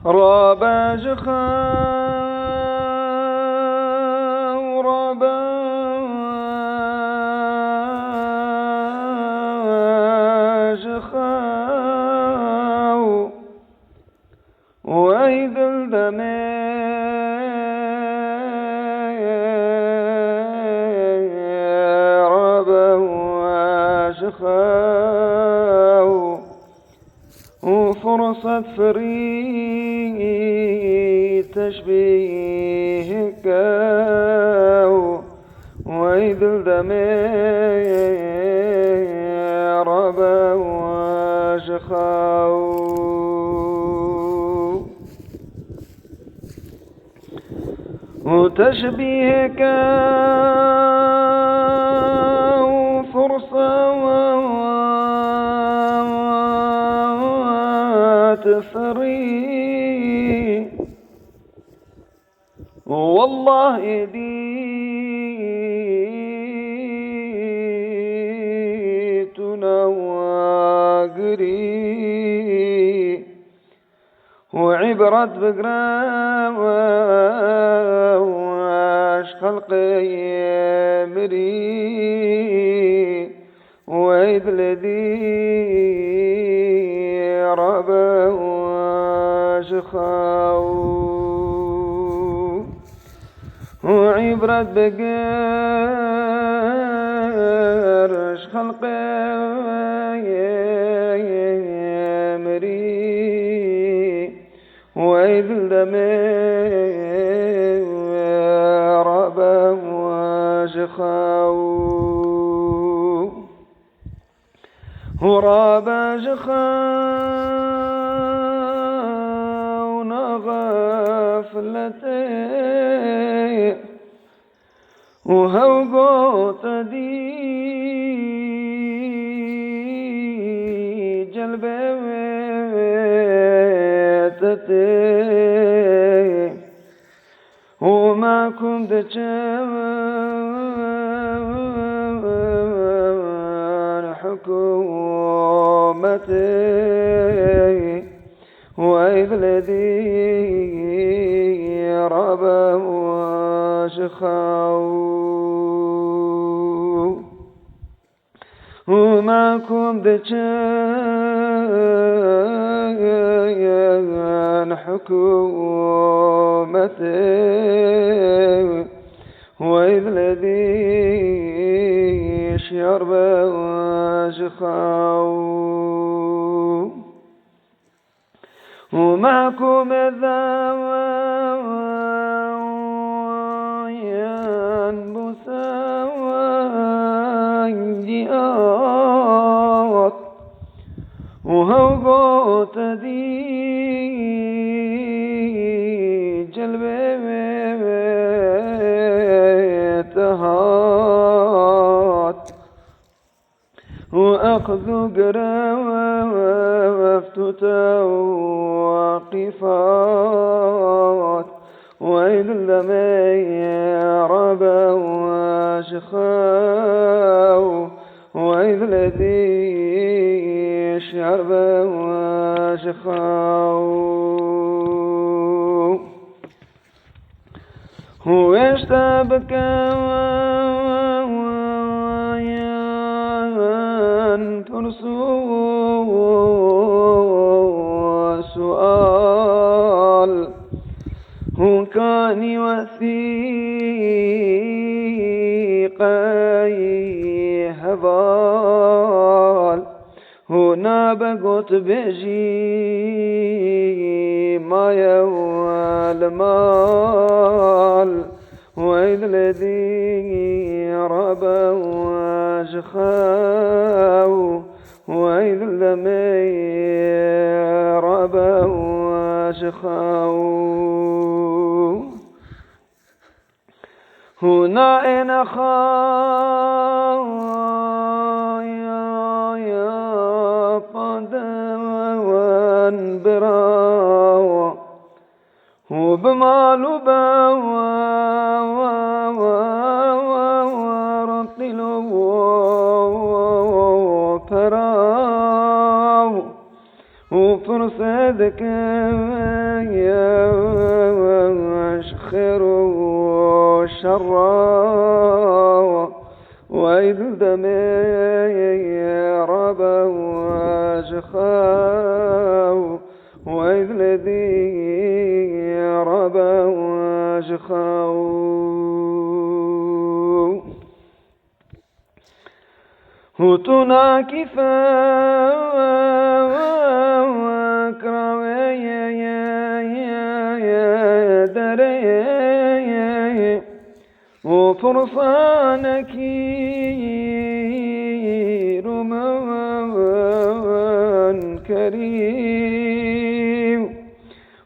رابا جخا رابا جخا ويد الدمي رابا جخا وفرصة فريد تشبيهك ويذل دمي ربا وشخاو وتشبيهك وفرصة تفري والله يديتنا واقري وعبرت بقرام واش خلقي مري وإذ الذي ربا وشخاو وعبرت بقرش خلقي مري وإذ الدمي ربا وشخاو ورابا جخا ونغفلتي وهوقوت دي جلبتي وما كنت حكومتي وإذ الذي ربا وشخاو وما كنت حكومتي وإذ الذي شرب وشخاو ومعكم الذوين بسويات وهوقوت دي جلبتهات وأخذ قرافت توقفات وإذ لمي ربا وشخاو وإذ الذي شرب وشخاو هو يشتبك ترسو سؤال هو كان وثيقي هبال هنا بقوت بجي ما يوال مال وإذ الذي ربا وشخاو وإذ لمي ربا وشخاو هنا إن خايا قدوان براو وبمال ورطلو فرصدك يا خير وشر وإذ دمي رب وجخاو وإذ الذي رب وجخاو هتنا كفاك يا دري وفرصانك رمان كريم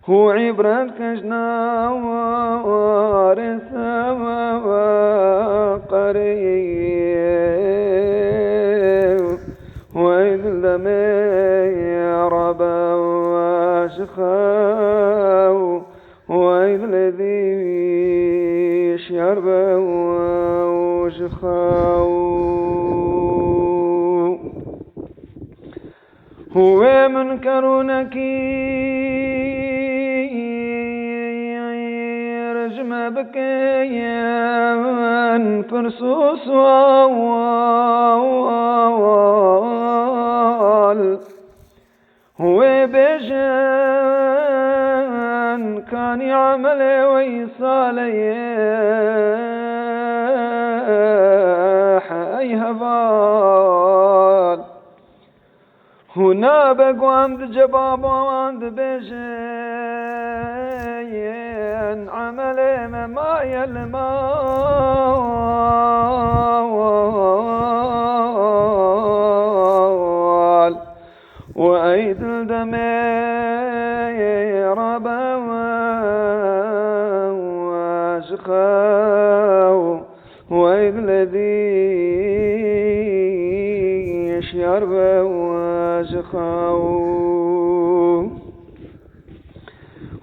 هو عبرتك جنوار السماء قريب وإذ لمي ربا وشخاو وإذ الذي شرب وشخاو هو منكر رجم بكيان فرسوس ووال هو بجان كان يعمل ويصالي أي هفال هنا بقواند جباب واند بجين عملي ما يلمال وأيد الدمي ربا وشخاو وإذ الذي يشرب وشخاو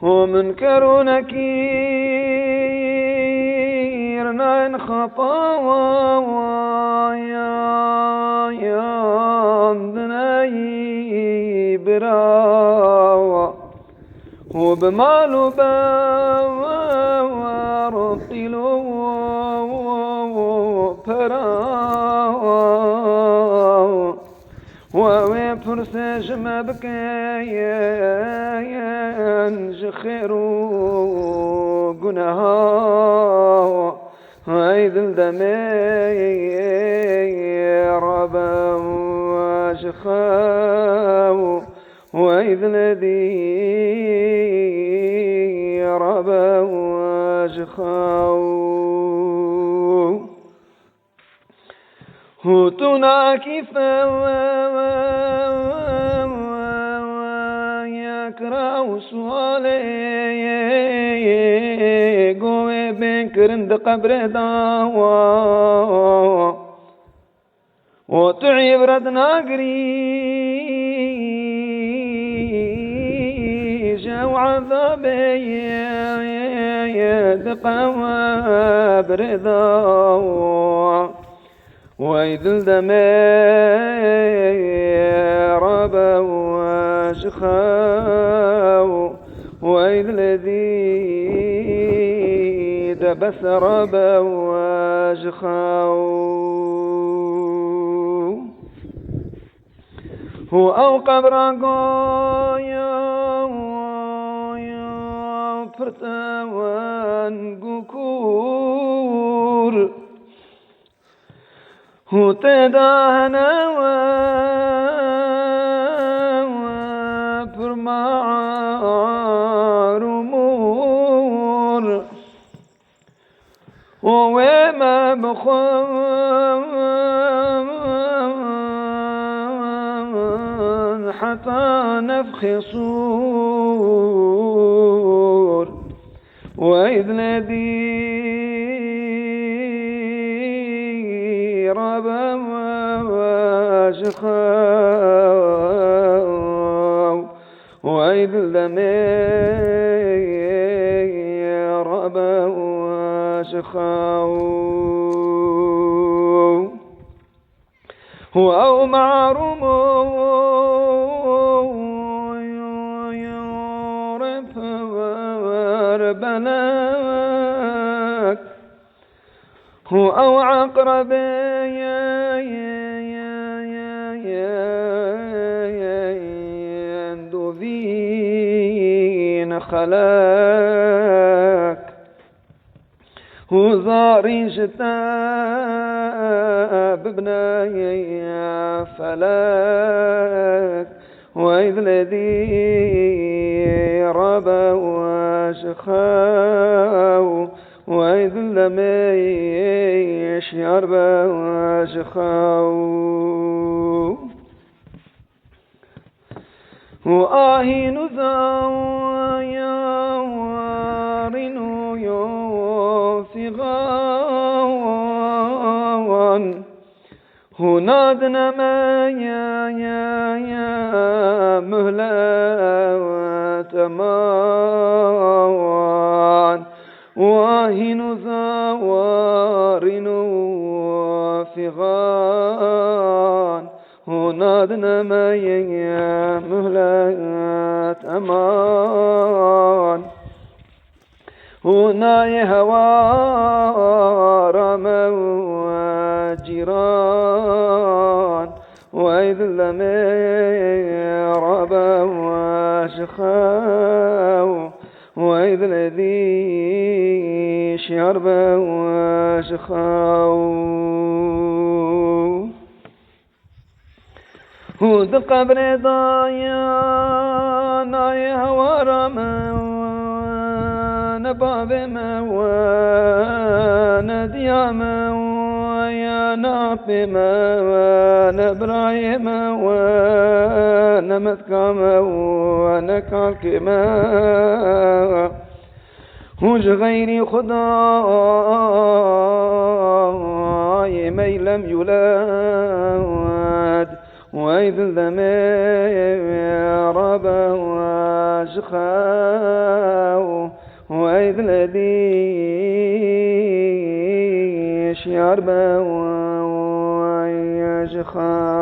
ومنكر نكير نين خطاوى يا دناي براوى وبمال ورطلو براوى وفرسج ما بكيان جخيرو قناها وإذ الدمي ربا وشخاو وإذ الذي ربا وشخاو هتنا يكره سوالي قوي بنكرند قبر داوا وتعيب ردنا قريجا وعذابي دقوا برضا وإذ الدمي ربا وشخاو وإذ الذي دبس ربا وشخاو هو أو قبر قايا فرتوان قكور هو تداهنا رمور وما بخون حتى نفخ صور وإذ الذي ربا وشخاو وإذ الدمي ربا وشخاو هو أو معروم وفور بلاك هو أو عقرب يندوذين خلاك هو زاري شتاب بناي فلاك وإذ الذي ربى وشخاو وإذ لم يشعر وشخاو وآهين ذاويا وارنو يوثغاوان هنادنا ما يا مهلا وتمان واهن ذوارن وفغان هنادنا ما يا مهلا تمان هنا يهوى رمى وجيران وإذ لم ربى وشخاو وإذ الذي شرب وشخاو هود قبر ضايا يهوى رمى نباب موان ديام ويا نعطي موان برايم موان مذكام ونكالك ما هوج غيري خداي مي لم يولاد وإذ الذمير ربى وشخاو وإذ الذي شعر ويشخاو